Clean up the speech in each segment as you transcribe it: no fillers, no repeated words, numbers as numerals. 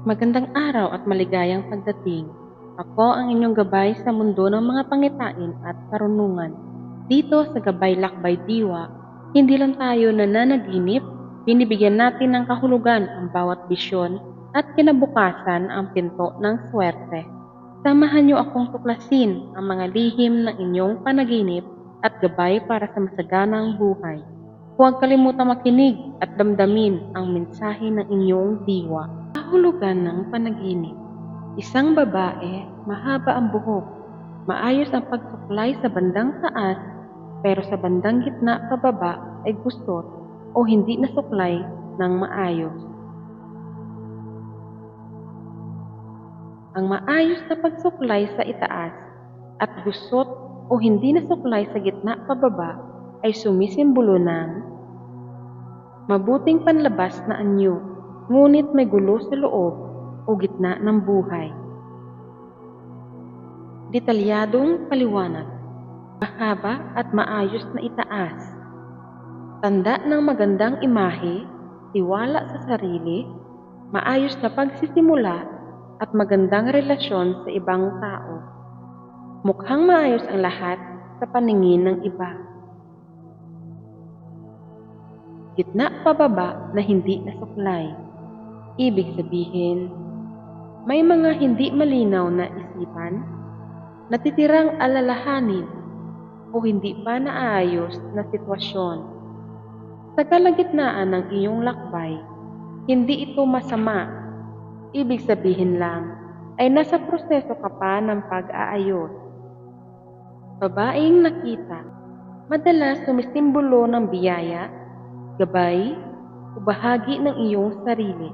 Magandang araw at maligayang pagdating. Ako ang inyong gabay sa mundo ng mga pangitain at karunungan. Dito sa Gabay Lakbay Diwa, hindi lang tayo nananaginip, binibigyan natin ng kahulugan ang bawat bisyon at kinabukasan ang pinto ng swerte. Samahan niyo akong tuklasin ang mga lihim ng inyong panaginip at gabay para sa masaganang buhay. Huwag kalimutang makinig at damdamin ang mensahe ng inyong diwa. Kahulugan ng panaginip. Isang babae, mahaba ang buhok, maayos ang pagsuklay sa bandang taas, pero sa bandang gitna pababa ay gusot o hindi nasuklay ng maayos. Ang maayos na pagsuklay sa itaas at gusot o hindi nasuklay sa gitna pababa ay sumisimbolo ng mabuting panlabas na anyo, ngunit may gulo sa loob o gitna ng buhay. Detalyadong paliwanag. Mahaba at maayos na itaas. Tanda ng magandang imahe, tiwala sa sarili, maayos na pagsisimula at magandang relasyon sa ibang tao. Mukhang maayos ang lahat sa paningin ng iba. Gitna pababa na hindi nasuklay. Ibig sabihin, may mga hindi malinaw na isipan, natitirang alalahanin, o hindi pa naayos na sitwasyon. Sa kalagitnaan ng iyong lakbay, hindi ito masama. Ibig sabihin lang ay nasa proseso ka pa ng pag-aayos. Babaeng nakita, madalas sumisimbolo ng biyaya, gabay, o bahagi ng iyong sarili.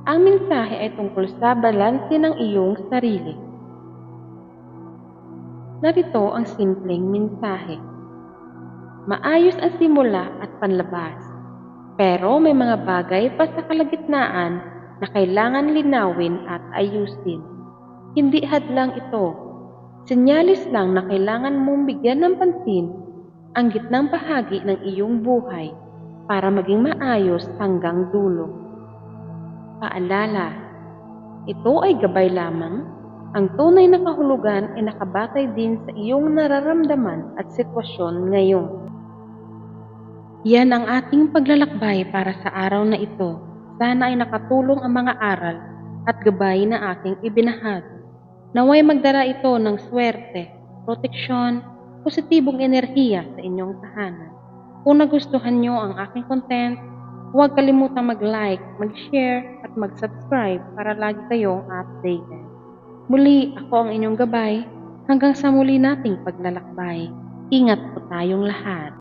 Ang mensahe ay tungkol sa balanse ng iyong sarili. Narito ang simpleng mensahe. Maayos ang simula at panlabas, pero may mga bagay pa sa kalagitnaan na kailangan linawin at ayusin. Hindi hadlang ito. Senyalis lang na kailangan mong bigyan ng pansin ang gitnang bahagi ng iyong buhay para maging maayos hanggang dulo. Paalala, ito ay gabay lamang. Ang tunay na kahulugan ay nakabatay din sa iyong nararamdaman at sitwasyon ngayon. Yan ang ating paglalakbay para sa araw na ito. Sana ay nakatulong ang mga aral at gabay na aking ibinahagi. Naway magdala ito ng swerte, proteksyon, positibong enerhiya sa inyong tahanan. Kung nagustuhan nyo ang aking content, huwag kalimutang mag-like, mag-share at mag-subscribe para lagi kayong updated. Muli, ako ang inyong gabay. Hanggang sa muli nating paglalakbay. Ingat po tayong lahat.